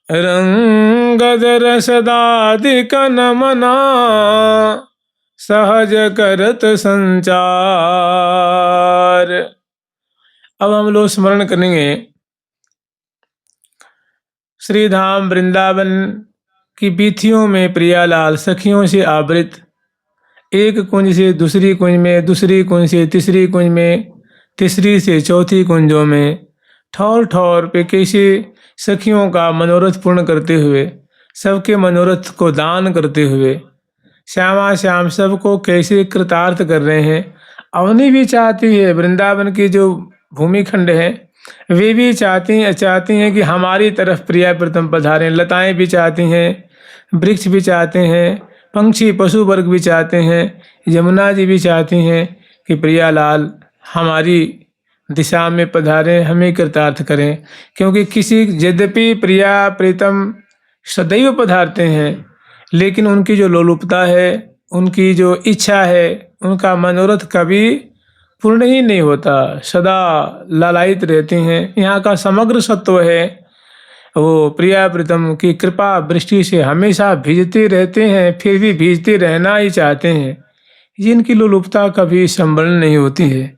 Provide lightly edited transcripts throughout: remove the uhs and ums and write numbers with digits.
रंगद रसदादिक नमना सहज करत संचार। अब हम लोग स्मरण करेंगे श्री धाम वृंदावन की वीथियों में प्रियालाल सखियों से आवृत, एक कुंज से दूसरी कुंज में, दूसरी कुंज से तीसरी कुंज में, तीसरी से चौथी कुंजों में ठौर ठौर पे कैसे सखियों का मनोरथ पूर्ण करते हुए, सबके मनोरथ को दान करते हुए श्यामा श्याम सबको कैसे कृतार्थ कर रहे हैं। अवनी भी चाहती है, वृंदावन की जो भूमिखंड है वे भी चाहती हैं कि हमारी तरफ प्रिया प्रीतम पधारें। लताएं भी चाहती हैं, वृक्ष भी चाहते हैं, पंछी पशु वर्ग भी चाहते हैं, यमुना जी भी चाहती हैं कि प्रियालाल हमारी दिशा में पधारें, हमें कृतार्थ करें। क्योंकि किसी यद्यपि प्रिया प्रीतम सदैव पधारते हैं, लेकिन उनकी जो लोलुपता है, उनकी जो इच्छा है, उनका मनोरथ कभी पूर्ण ही नहीं होता, सदा लालायित रहती हैं। यहाँ का समग्र सत्व है वो प्रिया प्रीतम की कृपा वृष्टि से हमेशा भीजते रहते हैं, फिर भी भीजते रहना ही चाहते हैं। जिनकी लोलुपता कभी संबल नहीं होती है।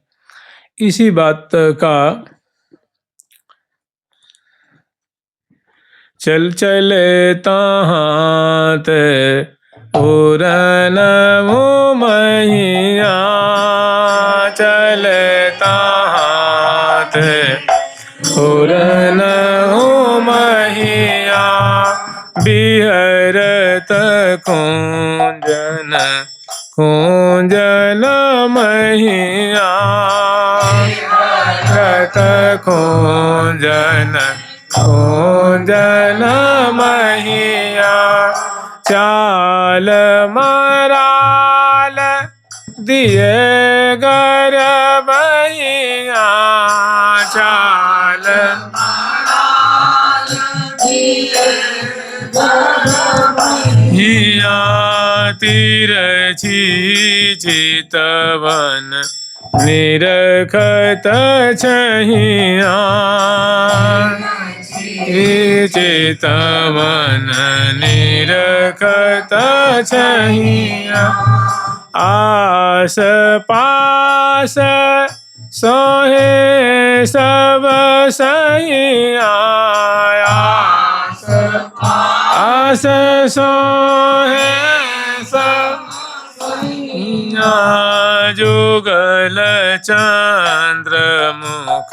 इसी बात का चल चले ताहात उरन मैया, चले ताहात उरन मैया, बिहरत कुंजन कुंजन मैया, रत कुंजन कुंजन मैया, चाल मराल दिए गरबैया, चाल हिया तिरछी चितवन निरखत छहिया, चितवन निरखत छहिया, आस पास सोहे सब सैया, आस सोहे सब सैया, जुगल चंद्र मुख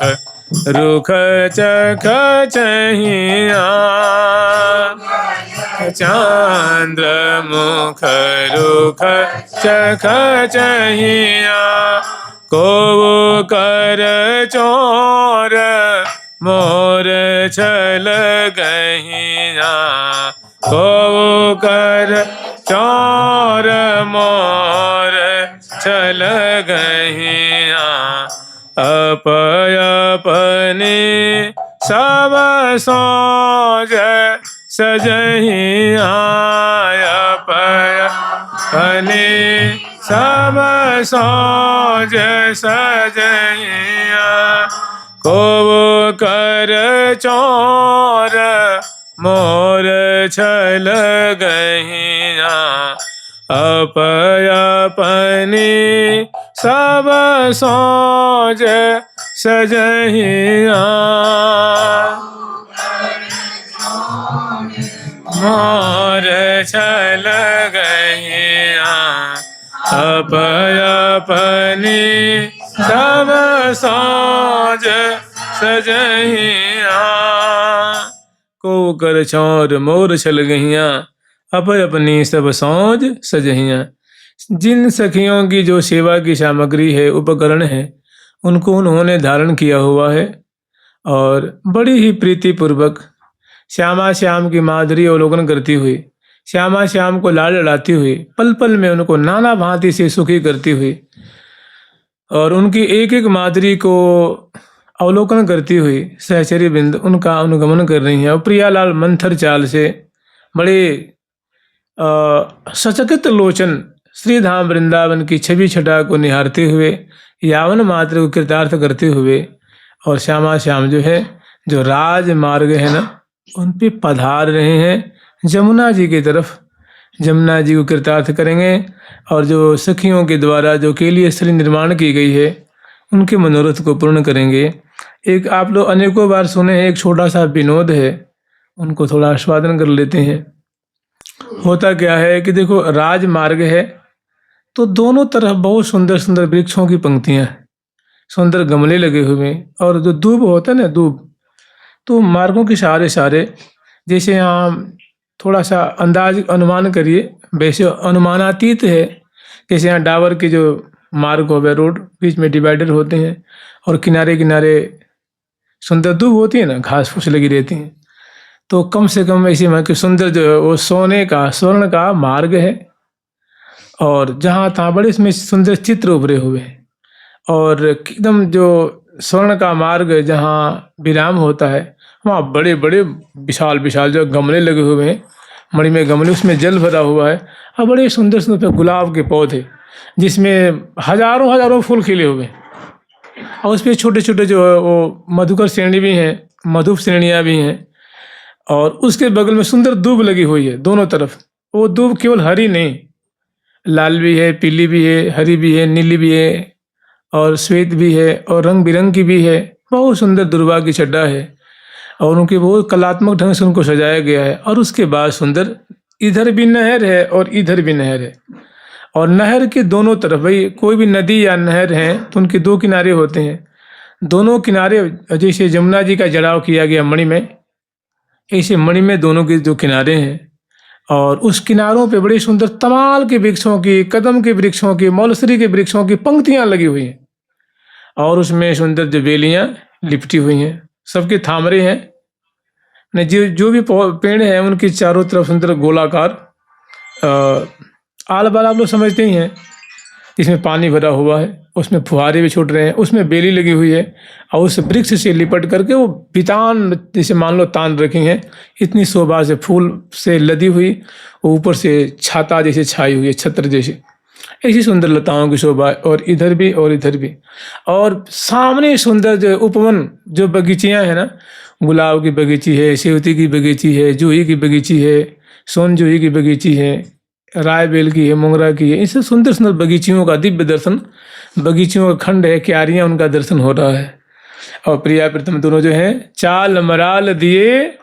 रुख चख चहिया, चंद्र मुख रुख चख चहिया, को कर चोर मोर छल गहिया, को कर चोर मोर छल गहिया, अपने सब सोज सजहिया, अपने सब सोज सजहिया, को कर चोर मोर छल गहिया, अपने सब सोज सजहिया, मोर छल गहिया, अपने सब सोज सजहिया, को कर चोर मोर छल गहिया, अपनी सब सोज सजहिया। जिन सखियों की जो सेवा की सामग्री है, उपकरण है, उनको उन्होंने धारण किया हुआ है और बड़ी ही प्रीति पूर्वक श्यामा श्याम की माधुरी अवलोकन करती हुई, श्यामा श्याम को लाड लड़ाती हुई, पल पल में उनको नाना भांति से सुखी करती हुई और उनकी एक एक माधुरी को अवलोकन करती हुई सहचरी बिंद उनका अनुगमन कर रही हैं। और प्रियालाल मंथर चाल से बड़े सचकित लोचन श्री धाम वृंदावन की छवि छटा को निहारते हुए, यावन मात्र को कृतार्थ करते हुए, और श्यामा श्याम जो है, जो राज मार्ग है ना, उन पे पधार रहे हैं जमुना जी की तरफ। जमुना जी को कृतार्थ करेंगे और जो सखियों के द्वारा जो केली स्थली निर्माण की गई है उनके मनोरथ को पूर्ण करेंगे। एक आप लोग अनेकों बार सुने हैं, एक छोटा सा विनोद है, उनको थोड़ा आस्वादन कर लेते हैं। होता क्या है कि देखो, राजमार्ग है तो दोनों तरफ बहुत सुंदर सुंदर वृक्षों की पंक्तियां हैं, सुंदर गमले लगे हुए हैं, और जो दूब होता है ना, दूब, तो मार्गों के सहारे सहारे, जैसे यहाँ थोड़ा सा अंदाज अनुमान करिए, वैसे अनुमानातीत है। जैसे यहाँ डाबर के जो मार्ग हो गए, रोड बीच में डिवाइडर होते हैं और किनारे किनारे सुंदर दूब होती है ना, घास फूस लगी रहती है, तो कम से कम ऐसे में कि सुंदर जो है वो सोने का, स्वर्ण का मार्ग है। और जहाँ तहाँ बड़े इसमें सुंदर चित्र उभरे हुए हैं, और एकदम जो स्वर्ण का मार्ग जहाँ विराम होता है, वहाँ बड़े बड़े विशाल विशाल जो गमले लगे हुए हैं, मणि में गमले, उसमें जल भरा हुआ है, और बड़े सुंदर सुंदर गुलाब के पौधे जिसमें हजारों हजारों फूल खिले हुए हैं, और उसपे छोटे छोटे जो है वो मधुकर श्रेणी भी हैं, मधुप श्रेणियाँ भी हैं। और उसके बगल में सुंदर दूब लगी हुई है दोनों तरफ। वो दूब केवल हरी नहीं, लाल भी है, पीली भी है, हरी भी है, नीली भी है, और श्वेत भी है, और रंग बिरंग की भी है। बहुत सुंदर दुर्वा की छड्डा है, और उनके बहुत कलात्मक ढंग से उनको सजाया गया है। और उसके बाद सुंदर इधर भी नहर है और इधर भी नहर है, और नहर के दोनों तरफ, भाई कोई भी नदी या नहर है तो उनके दो किनारे होते हैं, दोनों किनारे जैसे जमुना जी का जड़ाव किया गया मणि में, ऐसे मणि में दोनों के जो किनारे हैं, और उस किनारों पे बड़ी सुंदर तमाल के वृक्षों की, कदम के वृक्षों की, मौलसरी के वृक्षों की पंक्तियां लगी हुई हैं, और उसमें सुंदर जो बेलियां लिपटी हुई हैं, सबके थामरे हैं, ने जो जो भी पेड़ हैं उनके चारों तरफ सुंदर गोलाकार आल बाल, आप लोग समझते ही हैं, इसमें पानी भरा हुआ है, उसमें फुहारे भी छूट रहे हैं, उसमें बेली लगी हुई है, और उस वृक्ष से लिपट करके वो बितान, जैसे मान लो तान रखी हैं, इतनी शोभा से फूल से लदी हुई, वो ऊपर से छाता जैसे छाई हुई है, छत्र जैसे, ऐसी सुंदर लताओं की शोभा, और इधर भी और इधर भी। और सामने सुंदर जो उपवन, जो बगीचियाँ हैं ना, गुलाब की बगीची है, सेवती की बगीची है, जूही की बगीची है, सोन जूही की बगीची है, राय बेल की है, मोगरा की है, इससे सुंदर सुंदर बगीचियों का दिव्य दर्शन, बगीचियों का खंड है, क्यारियां, उनका दर्शन हो रहा है। और प्रिया प्रीतम दोनों जो हैं, चाल मराल दिए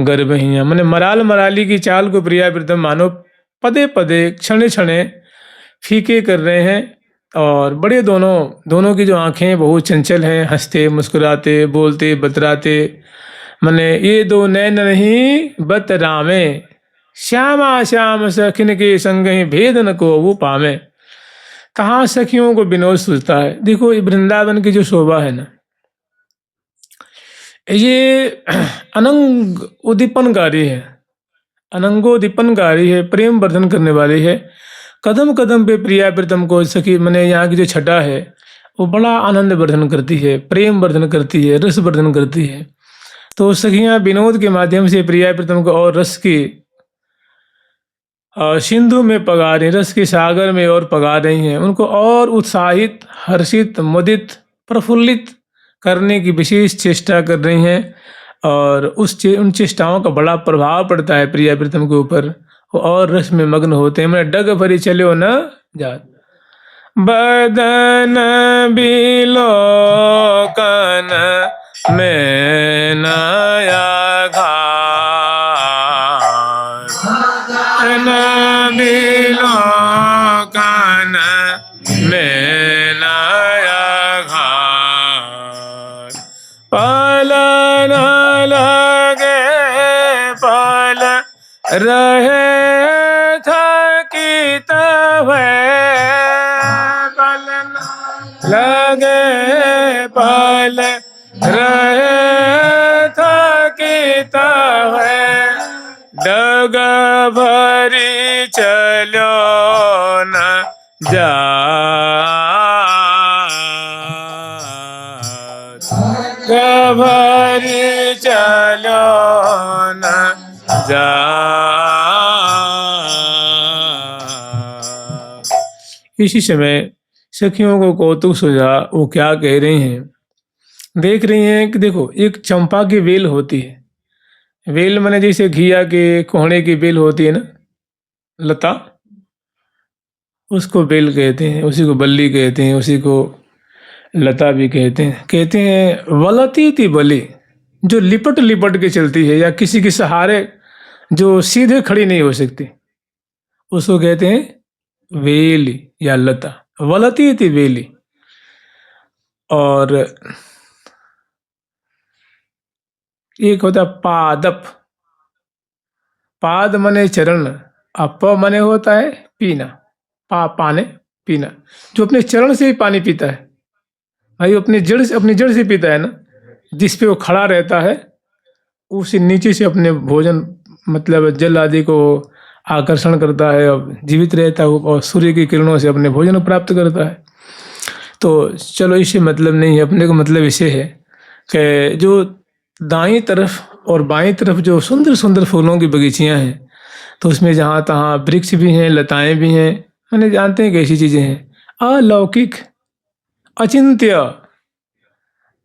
गर्भहियाँ, मैंने मराल मराली की चाल को प्रिया प्रीतम मानो पदे पदे, क्षणे क्षणे फीके कर रहे हैं। और बड़े दोनों की जो आंखें बहुत चंचल हैं, हंसते मुस्कुराते, बोलते बतराते, मैंने ये दो नैन नहीं बतरामे, श्यामा श्याम सखिन के संग ही भेद न को वो पावे। कहाँ सखियों को विनोद सूझता है। देखो, ये वृंदावन की जो शोभा है ना, ये अनंग उद्दीपनकारी है, अनंगोदीपनकारी है, प्रेम वर्धन करने वाली है। कदम कदम पे प्रिया प्रीतम को सखी, मैंने यहाँ की जो छटा है वो बड़ा आनंद वर्धन करती है, प्रेम वर्धन करती है, रस वर्धन करती है। तो सखियाँ विनोद के माध्यम से प्रिया प्रीतम को और रस की सिंधु में पगा रही, रस के सागर में और पगा रही हैं, उनको और उत्साहित, हर्षित, मुदित, प्रफुल्लित करने की विशेष चेष्टा कर रही हैं। और उन चेष्टाओं का बड़ा प्रभाव पड़ता है प्रिया प्रीतम के ऊपर, वो और रस में मग्न होते हैं। मैं डग भरी चलो न जात, बदन बिलोकन में नया घाट, बिलोकन में नया घाट, पल न लगे पल रहे थकी तब, पल न लगे पल रहे थकी तब, डग भरी चलो न जात, डग भरी चलो न जात। इसी समय सखियों को कौतुक सुझा, वो क्या कह रही हैं, देख रही हैं कि देखो, एक चंपा की बेल होती है, वेल माने जैसे घिया के कोहड़े की बेल होती है ना, लता, उसको बेल कहते हैं, उसी को बल्ली कहते हैं, उसी को लता भी कहते हैं। कहते हैं वलती थी बली, जो लिपट लिपट के चलती है या किसी के सहारे जो सीधे खड़ी नहीं हो सकती, उसको कहते हैं वेली या लता। वलती थी वेली। और एक होता है पादप। पाद मने चरण, अप मने होता है पीना, पाने पीना, जो अपने चरण से ही पानी पीता है भाई, अपनी जड़ से पीता है ना, जिस पे वो खड़ा रहता है उसे नीचे से अपने भोजन मतलब जल आदि को आकर्षण करता है और जीवित रहता है और सूर्य की किरणों से अपने भोजन को प्राप्त करता है। तो चलो इसे मतलब नहीं है, अपने को मतलब इसे है कि जो दाईं तरफ और बाईं तरफ जो सुंदर सुंदर फूलों की बगीचियां हैं, तो उसमें जहाँ तहाँ वृक्ष भी हैं, लताएं भी हैं, मैंने जानते हैं कैसी चीजें हैं अलौकिक अचिंत्य।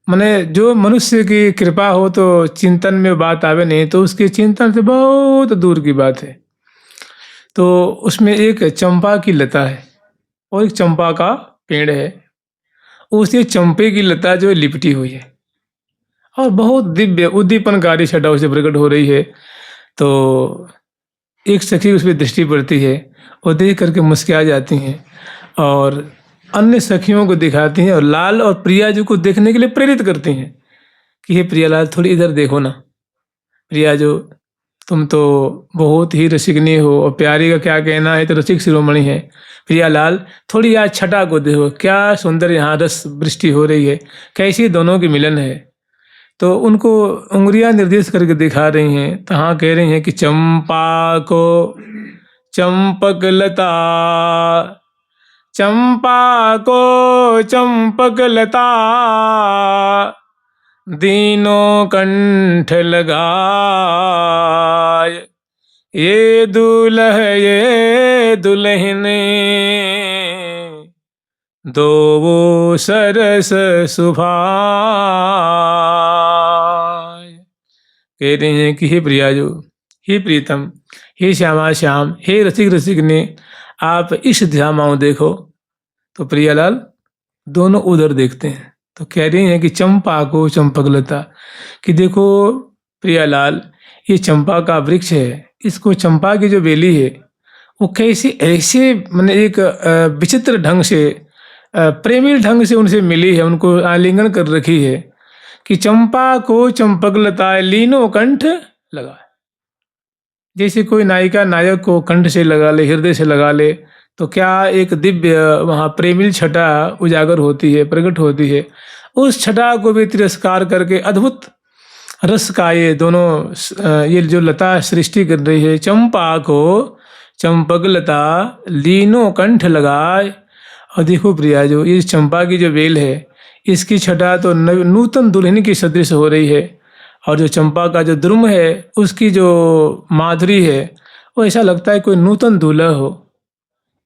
माने जो मनुष्य की कृपा हो तो चिंतन में बात आवे नहीं, तो उसके चिंतन से बहुत दूर की बात है। तो उसमें एक चंपा की लता है और एक चंपा का पेड़ है। उसी चंपे की लता जो लिपटी हुई है और बहुत दिव्य उद्दीपनकारी छटा से प्रकट हो रही है। तो एक सखी उस पर दृष्टि पड़ती है और देख करके मुस्कुरा जाती हैं और अन्य सखियों को दिखाती हैं और लाल और प्रिया जी को देखने के लिए प्रेरित करती हैं कि हे प्रियालाल थोड़ी इधर देखो ना। प्रिया जो, तुम तो बहुत ही रसिकनी हो और प्यारी का क्या कहना है, तो रसिक शिरोमणि है। प्रियालाल थोड़ी आज छटा को देखो, क्या सुंदर यहाँ रस वृष्टि हो रही है, कैसी दोनों की मिलन है। तो उनको उंगलियां निर्देश करके दिखा रही हैं, तो हाँ कह रही हैं कि चंपा को चंपक लता, चंपा को चंपक लता, दीनों कंठ लगाए, ये दूल्ह ये दुल्हन, दो वो सरस सुभाए। कह रहे हैं कि हे प्रियाजो, हे प्रीतम, हे श्यामा श्याम, हे रसिक रसिक ने, आप इस दिशा माओ देखो। तो प्रियालाल दोनों उधर देखते हैं, तो कह रही हैं कि चंपा को चंपकलता, कि देखो प्रियालाल ये चंपा का वृक्ष है, इसको चंपा की जो बेली है वो कैसे ऐसे मैंने एक विचित्र ढंग से प्रेमी ढंग से उनसे मिली है, उनको आलिंगन कर रखी है कि चंपा को चंपकलता लीनो कंठ लगा। जैसे कोई नायिका नायक को कंठ से लगा ले, हृदय से लगा ले, तो क्या एक दिव्य वहाँ प्रेमिल छटा उजागर होती है, प्रकट होती है। उस छटा को भी तिरस्कार करके अद्भुत रस का ये दोनों ये जो लता सृष्टि कर रही है, चंपा को चंपक लता लीनो कंठ लगाए। और देखो प्रिया जो ये चंपा की जो बेल है, इसकी छटा तो नूतन दुल्हन की सदृश हो रही है, और जो चंपा का जो द्रुम है उसकी जो माधुरी है वो ऐसा लगता है कोई नूतन दूल्हा हो,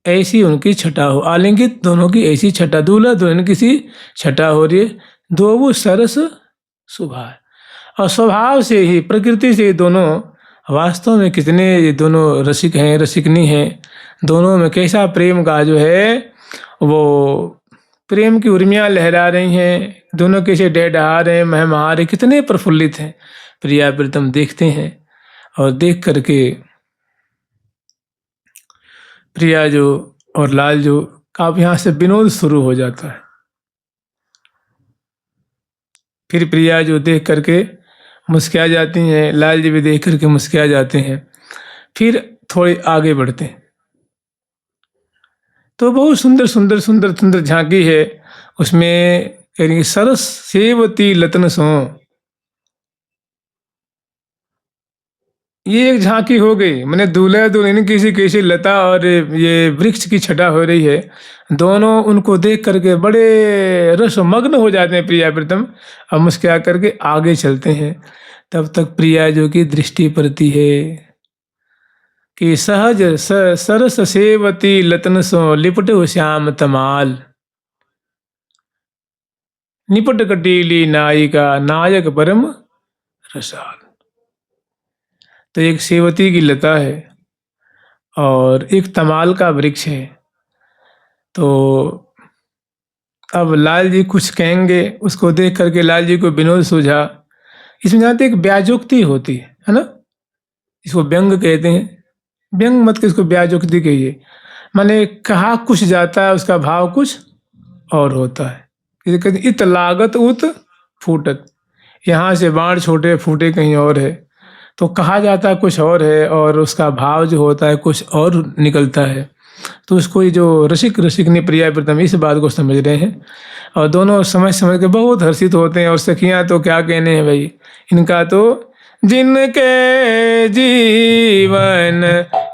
ऐसी उनकी छटा हो। आलिंगित दोनों की ऐसी छटा, दूल्हा दुल्हन की सी छटा हो रही है। दो वो सरस स्वभाव, और स्वभाव से ही प्रकृति से ये दोनों वास्तव में कितने ये दोनों रसिक हैं, रसिकनी हैं। दोनों में कैसा प्रेम का जो है वो प्रेम की उर्मियाँ लहरा रही हैं, दोनों कैसे डहडहा रहे हैं, महमहा रहे, कितने प्रफुल्लित हैं। प्रिया प्रीतम देखते हैं और देख करके प्रिया जो और लाल जो का यहाँ से विनोद शुरू हो जाता है। फिर प्रिया जो देख करके मुस्कुरा जाती हैं, लाल जी भी देख करके मुस्कुरा जाते हैं। फिर थोड़े आगे बढ़ते हैं तो बहुत सुंदर सुंदर सुंदर सुंदर झांकी है। उसमें कह रही सरस सेवती लतन सो, ये एक झांकी हो गई। मैंने दूल्हा दुल्हन किसी किसी लता और ये वृक्ष की छटा हो रही है। दोनों उनको देख करके बड़े रस मग्न हो जाते हैं प्रिया प्रीतम, और मुस्कुरा करके आगे चलते हैं। तब तक प्रिया जो की दृष्टि पड़ती है कि सहज सरस सेवती लतन सो लिपट श्याम तमाल, निपट कटीली नायिका नायक परम रसाल। तो एक सेवती की लता है और एक तमाल का वृक्ष है। तो अब लाल जी कुछ कहेंगे, उसको देख करके लाल जी को विनोद सूझा। इसमें जानते एक ब्याजोक्ति होती है ना, इसको व्यंग कहते हैं। व्यंग मत के इसको ब्याजोक्ति कहिए। माने कहा कुछ जाता है, उसका भाव कुछ और होता है। इसे कहते हैं, इत लागत उत फूटत, यहाँ से बाण छोटे फूटे कहीं और है। तो कहा जाता है कुछ और है और उसका भाव जो होता है कुछ और निकलता है। तो उसको ये जो रसिक रसिकनी प्रिया प्रीतम इस बात को समझ रहे हैं और दोनों समझ समझ के बहुत हर्षित होते हैं। और सखियां तो क्या कहने हैं भाई, इनका तो जिनके जीवन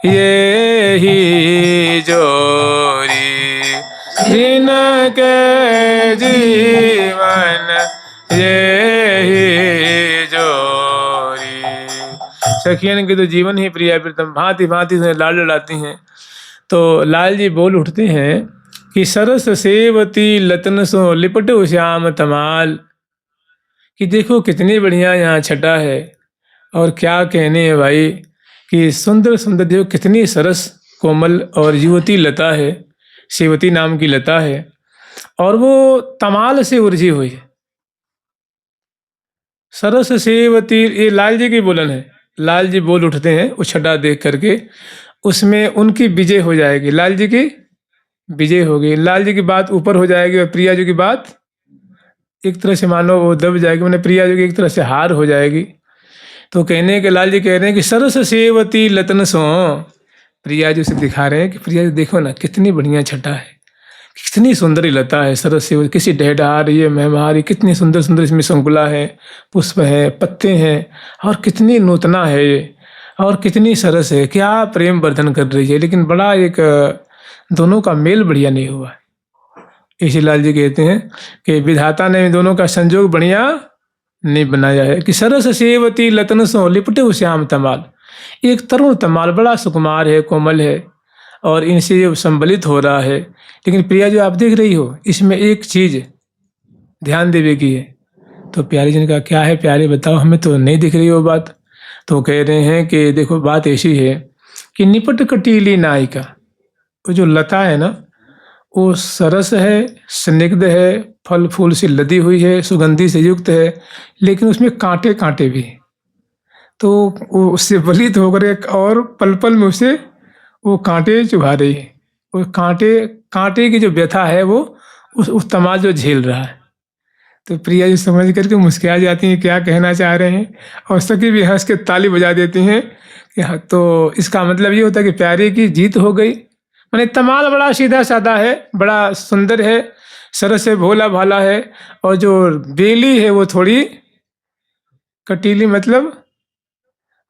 ये ही जोरी, जिनके जीवन ये ही जोरी। सखियन के तो जीवन ही प्रिया प्रीतम, भांति भांति से लाल लड़ाती हैं। तो लाल जी बोल उठते हैं कि सरस सेवती लतन सो लिपटो श्याम तमाल, कि देखो कितनी बढ़िया यहाँ छटा है। और क्या कहने हैं भाई कि सुंदर सुंदर देखो कितनी सरस कोमल और युवती लता है, सेवती नाम की लता है और वो तमाल से उलझी हुई है। सरस सेवती, ये लाल जी की बोलन है। लाल जी बोल उठते हैं वो छटा देख करके, उसमें उनकी विजय हो जाएगी, लाल जी की विजय होगी, लाल जी की बात ऊपर हो जाएगी और प्रिया जी की बात एक तरह से मानो वो दब जाएगी, मैंने प्रिया जी की एक तरह से हार हो जाएगी। तो कहने के लाल जी कह रहे हैं कि सरस सेवती लतन सो, प्रिया जी उसे दिखा रहे हैं कि प्रिया जी देखो ना कितनी बढ़िया छटा है, कितनी सुंदर लता है। सरस सेवती किसी ढहढहार ये महमार, कितनी सुंदर सुंदर इसमें संकुला है, पुष्प है, पत्ते हैं और कितनी नूतना है ये और कितनी सरस है, क्या प्रेम वर्धन कर रही है। लेकिन बड़ा एक दोनों का मेल बढ़िया नहीं हुआ। इसी लाल जी कहते हैं कि विधाता ने दोनों का संजोग बढ़िया नहीं बनाया है। कि सरस सेवती लतन सो लिपटे श्याम तमाल, एक तरुण तमाल बड़ा सुकुमार है, कोमल है और इनसे ये संबलित हो रहा है। लेकिन प्रिया जो आप देख रही हो इसमें एक चीज ध्यान देवे की है। तो प्यारी जी ने कहा क्या है प्यारे बताओ, हमें तो नहीं दिख रही वो बात। तो कह रहे हैं कि देखो बात ऐसी है कि निपट कटीली नायिका, वो जो लता है ना वो सरस है, स्निग्ध है, फल फूल से लदी हुई है, सुगंधि से युक्त है, लेकिन उसमें कांटे कांटे भी हैं। तो वो उससे बलित होकर एक और पल पल में उसे वो कांटे चुभा रही है। वो कांटे की जो व्यथा है वो उस तमाल जो झेल रहा है। तो प्रिया जी समझ करके मुस्कुरा जाती हैं, क्या कहना चाह रहे हैं, और सखी भी हंस के ताली बजा देती हैं कि हाँ, तो इसका मतलब ये होता है कि प्यारे की जीत हो गई। माने तमाल बड़ा सीधा साधा है, बड़ा सुंदर है, सरस है, भोला भाला है, और जो बेली है वो थोड़ी कटीली, मतलब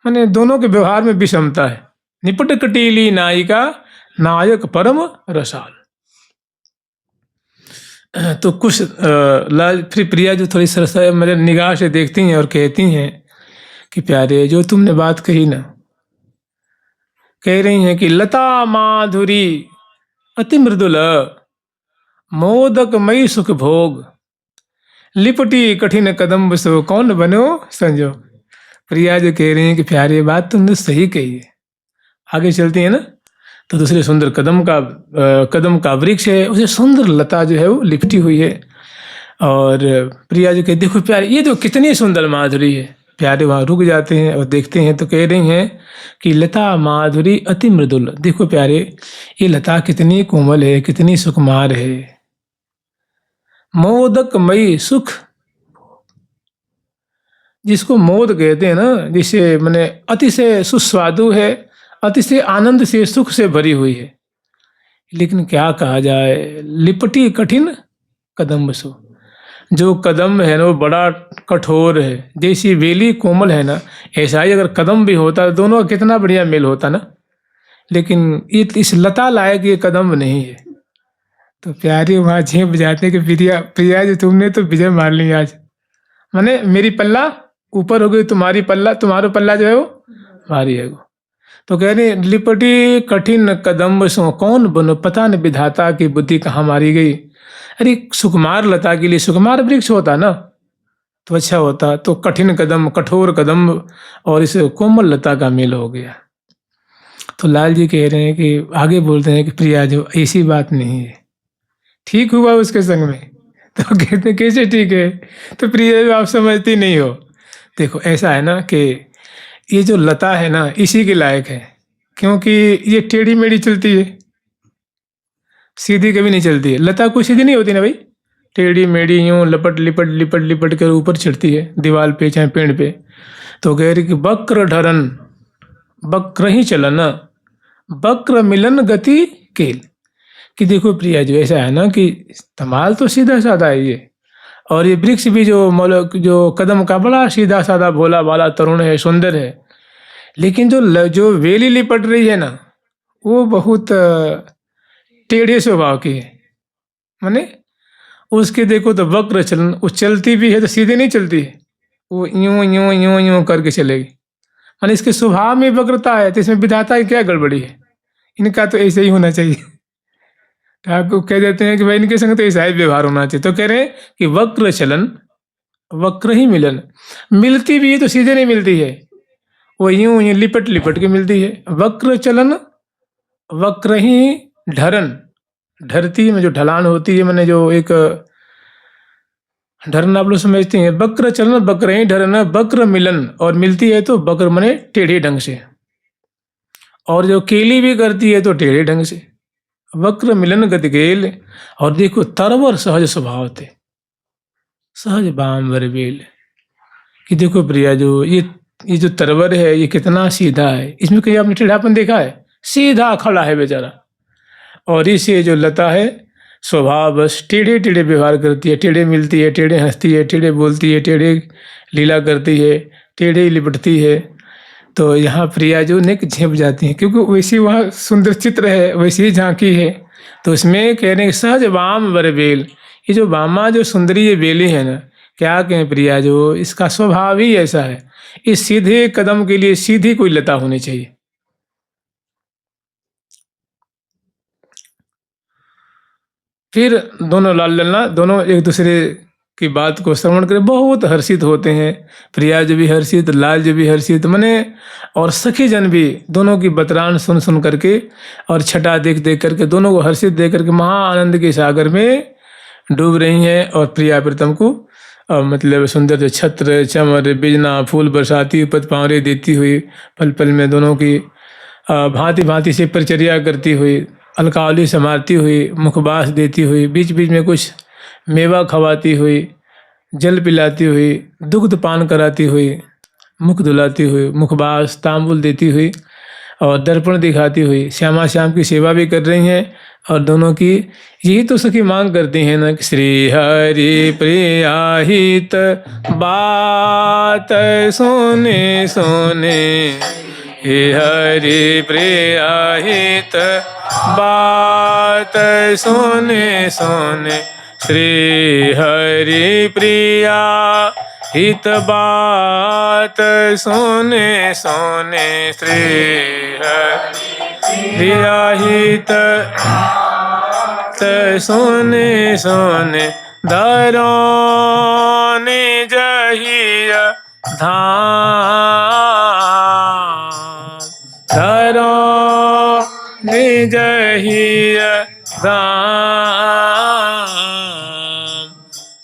माने दोनों के व्यवहार में विषमता है। निपट कटीली नायिका नायक परम रसाल। तो कुछ फिर प्रिया जो थोड़ी सरस मेरे निगाह से देखती हैं और कहती हैं कि प्यारे जो तुमने बात कही ना, कह रही हैं कि लता माधुरी अति मृदुल मोदक मई सुख भोग, लिपटी कठिन कदम सो कौन बनो संजोग। प्रिया जो कह रही हैं कि प्यारे बात तुमने सही कही है। आगे चलती है ना तो दूसरे सुंदर कदम का वृक्ष है, उसे सुंदर लता जो है वो लिपटी हुई है। और प्रिया जी कहती देखो प्यारे ये तो कितनी सुंदर माधुरी है। प्यारे वहाँ रुक जाते हैं और देखते हैं तो कह रही हैं कि लता माधुरी अति मृदुल, देखो प्यारे ये लता कितनी कोमल है, कितनी सुकुमार है। मोदक मई सुख, जिसको मोद कहते हैं ना, जिसे मैंने अति से सुस्वादु है, अति से आनंद से सुख से भरी हुई है। लेकिन क्या कहा जाए, लिपटी कठिन कदम सो, जो कदम है ना वो बड़ा कठोर है। जैसी बेली कोमल है ना, ऐसा ही अगर कदम भी होता तो दोनों का कितना बढ़िया मेल होता ना। लेकिन इस लता लायक ये कदम नहीं है। तो प्यारी वहाँ झेप जाते कि प्रिया जी तुमने तो विजय मार ली आज, माने मेरी पल्ला ऊपर हो गई, तुम्हारा पल्ला जो है वो भारी है। तो कह रहे लिपटी कठिन कदम सो कौन बनो, पता न विधाता की बुद्धि कहाँ मारी गई। अरे सुकुमार लता के लिए सुकुमार वृक्ष होता ना, तो अच्छा होता, तो कठिन कदम कठोर कदम और इस कोमल लता का मेल हो गया। तो लाल जी कह रहे हैं कि आगे बोलते हैं कि प्रिया जो ऐसी बात नहीं है, ठीक हुआ उसके संग में। तो कहते हैं कैसे ठीक है, तो प्रिया जो आप समझती नहीं हो। देखो ऐसा है ना कि ये जो लता है ना इसी के लायक है, क्योंकि ये टेढ़ी मेढ़ी चलती है, सीधी कभी नहीं चलती है। लता कोई सीधी नहीं होती ना भाई, टेढ़ी मेढ़ी यूं लपट लिपट लिपट लिपट कर ऊपर चढ़ती है दीवार पे चाहे पेड़ पे। तो कह रही कि वक्र ढरन वक्र ही चलन, वक्र मिलन गति केल। कि देखो प्रिया जो ऐसा है ना कि कमाल तो सीधा साधा है ये, और ये वृक्ष भी जो जो कदम का बड़ा सीधा साधा भोला भाला तरुण है, सुंदर है। लेकिन जो वेली लिपट रही है ना वो बहुत टेढ़े स्वभाव की है। माने उसके देखो तो वक्र चलन, वो चलती भी है तो सीधे नहीं चलती है, वो यूं यूं यूं यूं करके चलेगी। माने इसके स्वभाव में वक्रता है, तो इसमें विधाता की क्या गड़बड़ी है। इनका तो ऐसे ही होना चाहिए। ठाकुर कह देते हैं कि भाई इनके संग तो ऐसा ही व्यवहार होना चाहिए। तो कह रहे हैं कि वक्र चलन वक्र ही मिलन, मिलती भी है तो सीधे नहीं मिलती है, वो यूं यूं लिपट लिपट के मिलती है। वक्र चलन वक्र ही ढरन, ढरती में जो ढलान होती है, मैंने जो एक ढरन आप लोग समझते हैं। वक्र चलन वक्र ही ढरन, वक्र मिलन, और मिलती है तो वक्र मने टेढ़े ढंग से, और जो केली भी करती है तो टेढ़े ढंग से। वक्र मिलन गति गेल, और देखो तरवर सहज स्वभाव थे, सहज बाम बेल। कि देखो प्रिया जो ये जो तरवर है ये कितना सीधा है, इसमें कहीं आपने टेढ़ापन देखा है? सीधा खड़ा है बेचारा। और इसे जो लता है स्वभाव बस टेढ़े टेढ़े व्यवहार करती है, टेढ़े मिलती है, टेढ़े हंसती है, टेढ़े बोलती है, टेढ़े लीला करती है, टेढ़े लिपटती है। तो यहाँ प्रिया जो नेक झेप जाती है, क्योंकि वैसी वहाँ सुंदर चित्र है, वैसी ही झांकी है। तो उसमें कह रहे हैं सहज वाम वर बेल, ये जो वामा जो सुंदरी ये बेली है ना, क्या कहें प्रिया जो इसका स्वभाव ही ऐसा है। इस सीधे कदम के लिए सीधी कोई लता होनी चाहिए। फिर दोनों लाल लल्ला दोनों एक दूसरे की बात को श्रवण कर बहुत हर्षित होते हैं। प्रिया जी भी हर्षित, लाल जी भी हर्षित, मने और सखी जन भी दोनों की बतरान सुन सुन करके और छटा देख देख करके दोनों को हर्षित देख करके महा आनंद के सागर में डूब रही हैं। और प्रिया प्रीतम को मतलब सुंदर से छत्र चमर बिजना फूल बरसाती पद पावरे देती हुई पल पल में दोनों की भांति भांति से परिचर्या करती हुई, अलकावली संभालती हुई, मुखबास देती हुई, बीच बीच में कुछ मेवा खवाती हुई, जल पिलाती हुई, दुग्ध पान कराती हुई, मुख धुलाती हुई, मुखबास तांबुल देती हुई और दर्पण दिखाती हुई श्यामा श्याम की सेवा भी कर रही हैं। और दोनों की यही तो सखी मांग करती हैं ना कि श्री हरि प्रिया हित बात सोने सोने, हे हरि प्रिया हित बात सोने सोने, श्री हरि प्रिया हित बात सोने सोने, श्री हरि प्रिया हित सोने सोने, धरो निज हिय धाम, धरो निज हिय धाम,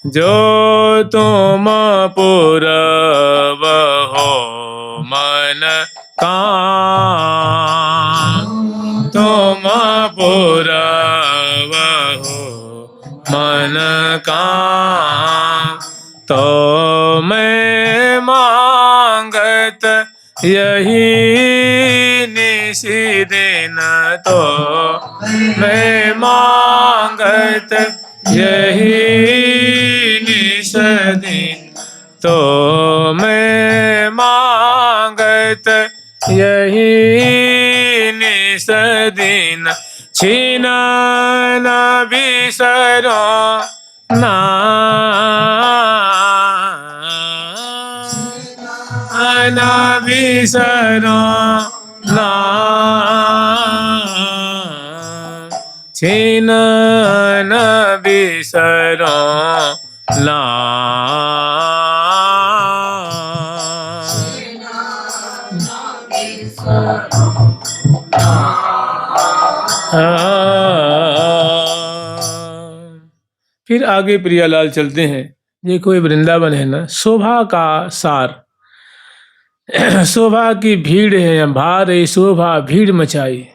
जो तुम पुरब हो मन काम, तुम पुरब हो मन काम, तो मैं मांगत यही निसी दिन, तो मैं मांगत यही निस दिन, तो मैं मांगत यही निस दिन, छीन न बिसरो न बिसरो छीन न बिसरो फिर आगे प्रियालाल चलते हैं। देखो ये वृंदावन है ना, शोभा का सार। शोभा की भीड़ है यहाँ, भार शोभा भीड़ मचाई।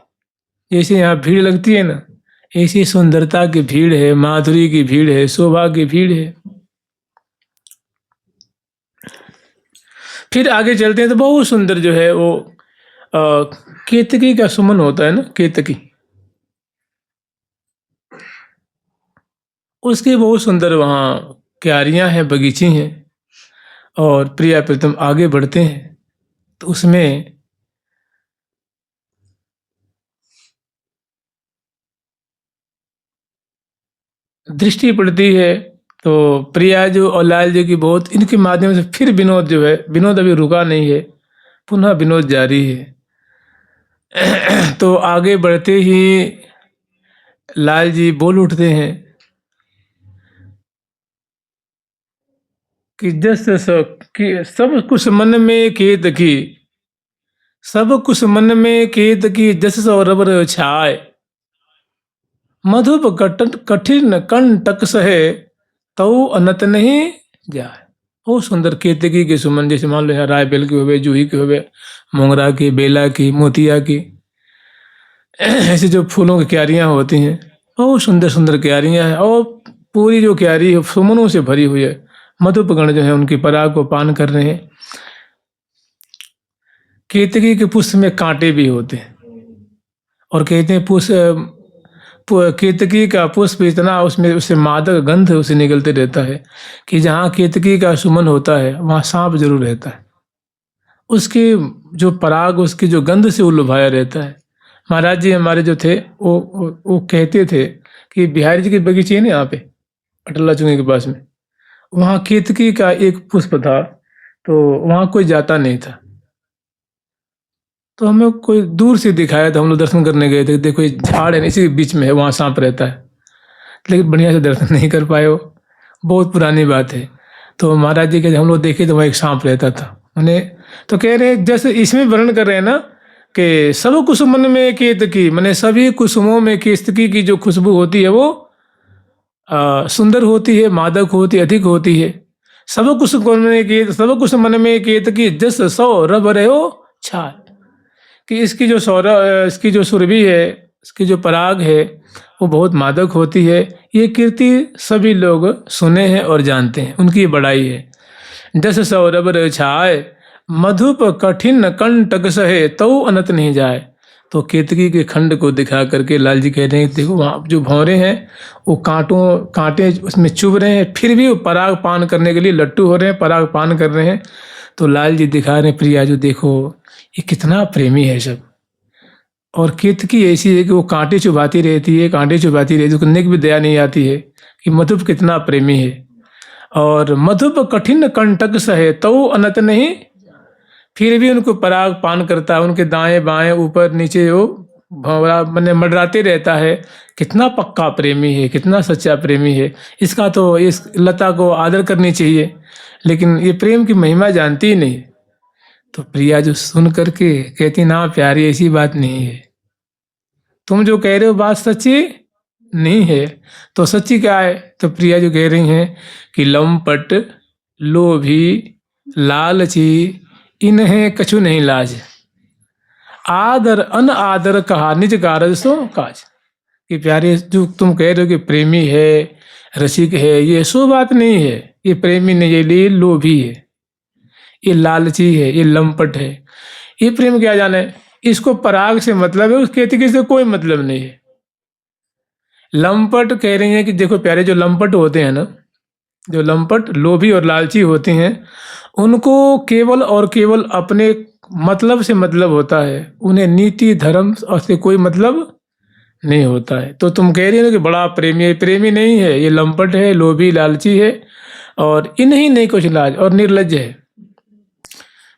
जैसे यहाँ भीड़ लगती है ना, ऐसी सुंदरता की भीड़ है, माधुरी की भीड़ है, शोभा की भीड़ है। फिर आगे चलते हैं तो बहुत सुंदर जो है वो केतकी का सुमन होता है ना, केतकी, उसकी बहुत सुंदर वहाँ क्यारियां हैं, बगीचे हैं। और प्रिया प्रीतम आगे बढ़ते हैं तो उसमें दृष्टि पड़ती है। तो प्रिया जो और लाल जी की बहुत, इनके माध्यम से फिर विनोद जो है, विनोद अभी रुका नहीं है, पुनः विनोद जारी है। तो आगे बढ़ते ही लाल जी बोल उठते हैं कि कि सब कुछ मन में केत की, सब कुछ मन में केत की, जस सौरभ छाए, मधुप कठिन कंटक सहे, तो अनत नहीं जाए। बहुत सुंदर केतकी के सुमन, जैसे मान लो यहाँ रायबेल के हुए, जूही के हुए, मोंगरा की, बेला की, मोतिया की, ऐसे जो फूलों की क्यारियां होती हैं, बहुत सुंदर सुंदर क्यारियां हैं। और पूरी जो क्यारी है सुमनों से भरी हुई है। मधुपगण जो है उनकी पराग को पान कर रहे हैं। केतकी के पुष्प में कांटे भी होते हैं, और कहते हैं केतकी का पुष्प इतना, उसमें उससे मादक गंध उसे निकलते रहता है कि जहाँ केतकी का सुमन होता है वहाँ सांप जरूर रहता है। उसके जो पराग, उसकी जो गंध से वो लुभाया रहता है। महाराज जी हमारे जो थे वो कहते थे कि बिहारी जी के बगीचे है ना यहाँ पे अटला चुंगी के पास में, वहाँ केतकी का एक पुष्प था, तो वहाँ कोई जाता नहीं था। तो हमें कोई दूर से दिखाया था, हम लोग दर्शन करने गए थे, देखो ये झाड़ है इसी बीच में है, वहाँ सांप रहता है, लेकिन बढ़िया से दर्शन नहीं कर पाए, वो बहुत पुरानी बात है। तो महाराज जी के हम लोग देखे तो वहाँ एक सांप रहता था उन्हें। तो कह रहे जैसे इसमें वर्णन कर रहे हैं ना कि सब कुसुमन में केतकी, मैंने सभी कुसुमों में केतकी की जो खुशबू होती है वो सुंदर होती है, मादक होती, अधिक होती है। सब कुसुमन में केतकी, जस सौ रब रहे हो छाल, कि इसकी जो इसकी जो सुरभि है, इसकी जो पराग है वो बहुत मादक होती है। ये कीर्ति सभी लोग सुने हैं और जानते हैं, उनकी बड़ाई है। जस सौरभ छाए, मधुप कठिन कंटक सहे, तो अनत नहीं जाए। तो केतकी के खंड को दिखा करके लाल जी कह रहे हैं देखो वहाँ जो भंवरे हैं वो कांटे उसमें चुभ रहे हैं, फिर भी वो पराग पान करने के लिए लट्टू हो रहे हैं, पराग पान कर रहे हैं। तो लाल जी दिखा रहे हैं प्रिया जो देखो ये कितना प्रेमी है सब। और केतकी ऐसी है कि वो कांटे चुभाती रहती है, कांटे चुभाती रहती है, उसको नेक भी दया नहीं आती है कि मधुप कितना प्रेमी है। और मधुप कठिन कंटक सहे, तो अनत नहीं, फिर भी उनको पराग पान करता है, उनके दाएं बाएं ऊपर नीचे वो भंवरा मैंने मंडराते रहता है। कितना पक्का प्रेमी है, कितना सच्चा प्रेमी है। इसका तो इस लता को आदर करनी चाहिए, लेकिन ये प्रेम की महिमा जानती ही नहीं। तो प्रिया जो सुन करके कहती ना प्यारी ऐसी बात नहीं है, तुम जो कह रहे हो बात सच्ची नहीं है। तो सच्ची क्या है? तो प्रिया जो कह रही हैं कि लंपट लोभी लालची इन्हें कछु नहीं लाज, आदर अन आदर कहा निज कारज सो काज। कि प्यारे जो तुम कह रहे हो कि प्रेमी है, रसिक है, ये सो बात नहीं है। ये प्रेमी नहीं है, ये लोभी है, ये लालची है, ये लंपट है। ये प्रेम क्या जाने, इसको पराग से मतलब है, उस केतकी से कोई मतलब नहीं है। लंपट कह रही हैं कि देखो प्यारे जो लंपट होते हैं ना, जो लंपट लोभी और लालची होते हैं, उनको केवल और केवल अपने मतलब से मतलब होता है, उन्हें नीति धर्म और से कोई मतलब नहीं होता है। तो तुम कह रही हो कि बड़ा प्रेमी है, प्रेमी नहीं है, ये लंपट है, लोभी लालची है, और इन्हीं नहीं कुछ लाज और निर्लज है।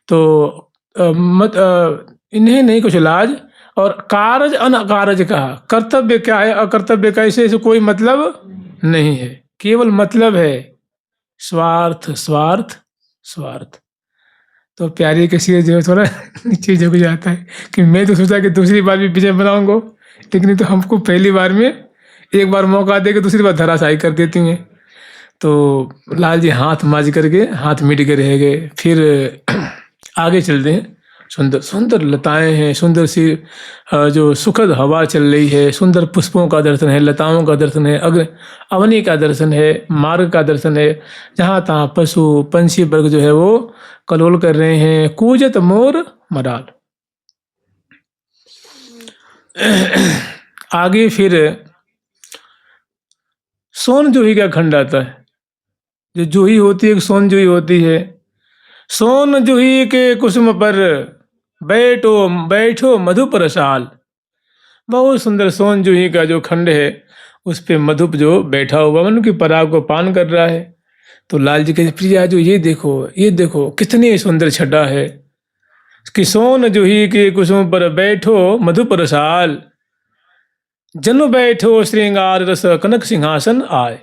तो इन्हें नहीं कुछ लाज, और कारज अनकारज कहा, कर्तव्य क्या है अकर्तव्य का इसे कोई मतलब नहीं है, केवल मतलब है स्वार्थ स्वार्थ स्वार्थ। तो प्यारी के सिर जो है थोड़ा नीचे झुक जाता है कि मैं तो सोचा कि दूसरी बार भी विजय बनाऊंगा, लेकिन तो हमको पहली बार में एक बार मौका दे के दूसरी बार धराशायी कर देती हैं। तो लाल जी हाथ मांझ करके हाथ मिट के रह गए। फिर आगे चलते हैं। सुंदर सुंदर लताएं हैं, सुंदर सी जो सुखद हवा चल रही है, सुंदर पुष्पों का दर्शन है, लताओं का दर्शन है, अवनी का दर्शन है, मार्ग का दर्शन है। जहाँ तहाँ पशु पंछी वर्ग जो है वो कलोल कर रहे हैं। कूजत मोर मराल। आगे फिर सोन जूही का खंड आता है। जो जूही होती है, एक सोन जूही होती है। सोन जूही के कुसुम पर बैठो बैठो मधुप रसाल। बहुत सुंदर सोन जूही का जो खंड है, उस पे मधुप जो बैठा हुआ मन की पराग को पान कर रहा है। तो लाल जी कहते प्रिया जो ये देखो कितनी सुंदर छटा है कि सोन जूही के कुसुम पर बैठो मधुप रसाल, जनु बैठो श्रृंगार रस कनक सिंहासन आए।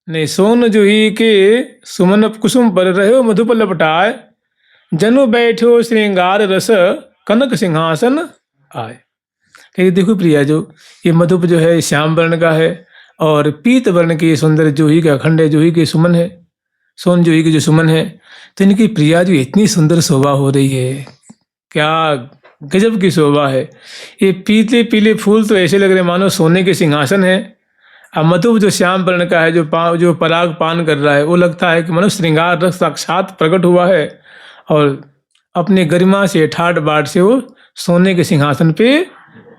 नहीं, सोन जूही के सुमन कुसुम पर रहो मधुप लपटाए, जनु बैठो श्रृंगार रस कनक सिंहासन आए। कहिए देखो प्रिया जो ये मधुप जो है श्याम वर्ण का है और पीत वर्ण की सुंदर जूही का खंड है, जूही के सुमन है, सोन जूही की जो सुमन है। तो इनकी प्रिया जो इतनी सुंदर शोभा हो रही है, क्या गजब की शोभा है। ये पीले पीले फूल तो ऐसे लग रहे मानो सोने के सिंहासन है। अब मधुप जो श्याम वर्ण का है, जो पराग पान कर रहा है, वो लगता है कि मानो श्रृंगार रस साक्षात प्रकट हुआ है और अपने गरिमा से ठाट बाट से वो सोने के सिंहासन पे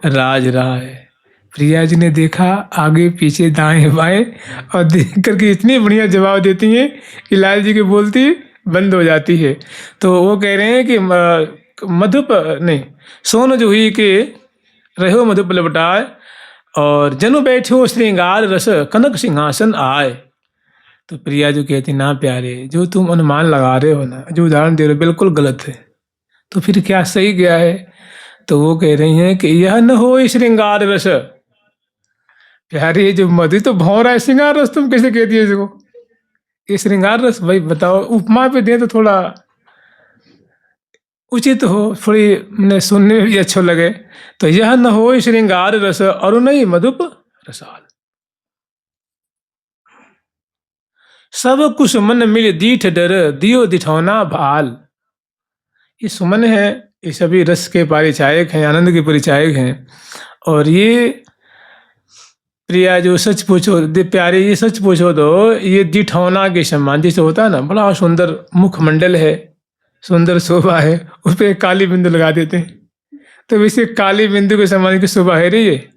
राज रहा है। प्रिया जी ने देखा आगे पीछे दाएं बाएं और देख करके इतनी बढ़िया जवाब देती हैं कि लाल जी की बोलती बंद हो जाती है। तो वो कह रहे हैं कि मधुप नहीं, सोन जूही के रहो मधुप लपटाए और जनु बैठो श्रृंगार रस कनक सिंहासन आए। तो प्रिया जो कहती ना प्यारे, जो तुम अनुमान लगा रहे हो ना, जो उदाहरण दे रहे हो बिल्कुल गलत है। तो फिर क्या सही क्या है? तो वो कह रही हैं कि यह न हो श्रृंगार रस। प्यारे जो मधु तो भौरा है, श्रृंगार रस तुम कैसे कहती है इसको? ये श्रृंगार रस भाई बताओ, उपमा पे दे तो थोड़ा उचित हो, थोड़ी मैंने सुनने में भी अच्छा लगे। तो यह न हो श्रृंगार रस और नहीं मधुप रसाल, सब कुछ मन मिल दीठ डर दियो दिठौना भाल। ये सुमन है, ये सभी रस के परिचायक हैं, आनंद के परिचायक हैं। और ये प्रिया जो सच पूछो प्यारे, ये सच पूछो तो ये दिठौना के समान जैसे होता है ना, बड़ा सुंदर मुखमंडल है, सुंदर शोभा है, उस पर एक काली बिंदु लगा देते हैं। तो वैसे काली बिंदु के समान की शोभा है रही है।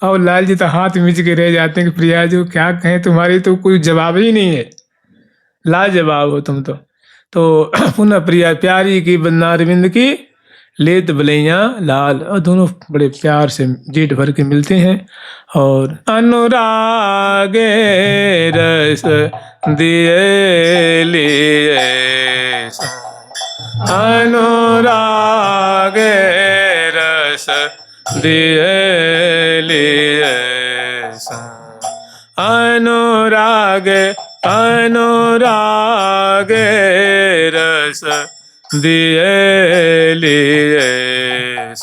और लाल जी तो हाथ मिच के रह जाते हैं कि प्रिया जो क्या कहें, तुम्हारी तो कोई जवाब ही नहीं है, लाजवाब हो तुम तो पुनः प्रिया प्यारी की बन्नारविंद की लेत बलैया लाल, और दोनों बड़े प्यार से जेठ भर के मिलते हैं। और अनुराग रस दिए लिए, अनुराग रस दिए लिए, अनुराग अनुराग रस दिए लिए,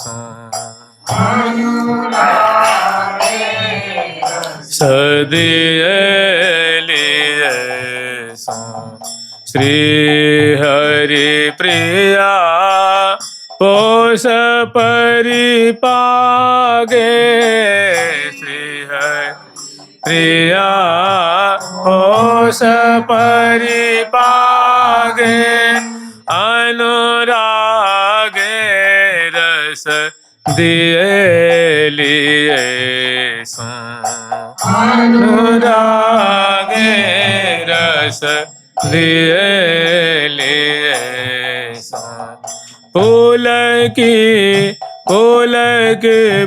सदिए लिए। श्री हरि प्रिया पोष परिपागे, श्री हरि प्रिया पोष परिपागे, अनुराग रस दिए लिए, अनुराग रस दिए लिए। पुलक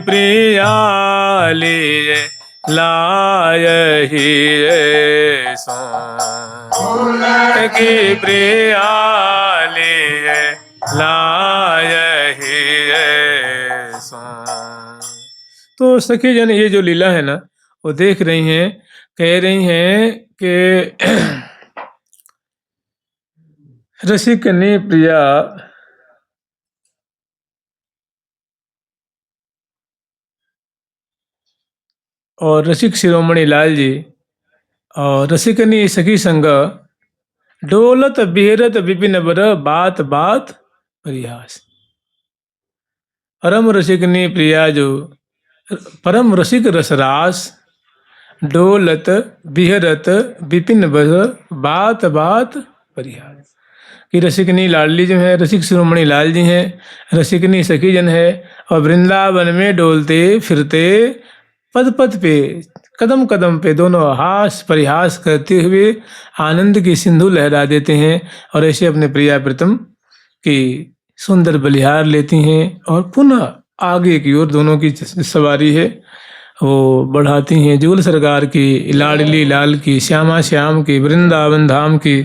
प्रिया लिए लायही की प्रिया लिए लायही। तो सखी जन ये जो लीला है ना, वो देख रही हैं, कह रही हैं कि रसिक ने प्रिया और रसिक शिरोमणि लाल जी और रसिकनी सखी संग डोलत बिहरत विपिन बर बात बात परिहास। परम रसिकनी प्रिया जो परम रसिक रसरास डोलत बिहरत विपिन बर बात बात परिहास। कि रसिकनी लाडली जो है रसिक शिरोमणि लाल जी हैं, रसिकनी सखी जन है और वृंदावन में डोलते फिरते पद पद पे कदम कदम पे दोनों हास परिहास करते हुए आनंद की सिंधु लहरा देते हैं और ऐसे अपने प्रिया प्रीतम की सुंदर बलिहार लेती हैं और पुनः आगे की ओर दोनों की सवारी है वो बढ़ाती हैं। जुगल सरकार की, लाडली लाल की, श्यामा श्याम की, वृंदावन धाम की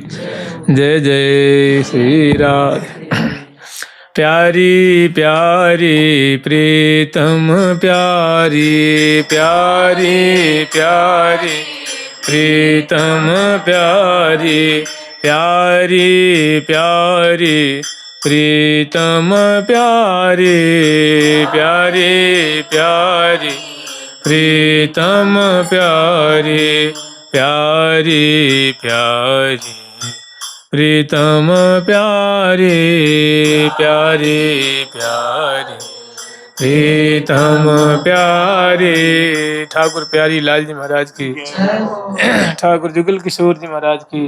जय जय श्री राधे। प्यारी प्यारी प्रीतम प्यारी प्यारी प्यारी प्रीतम प्यारी प्यारी प्यारी प्रीतम प्यारी प्यारी प्यारी प्रीतम प्यारी प्यारी प्यारी प्रीतम प्यारे प्यारे प्यारे प्रीतम प्यारे। ठाकुर प्यारी लाल जी महाराज की, ठाकुर जुगल किशोर जी महाराज की।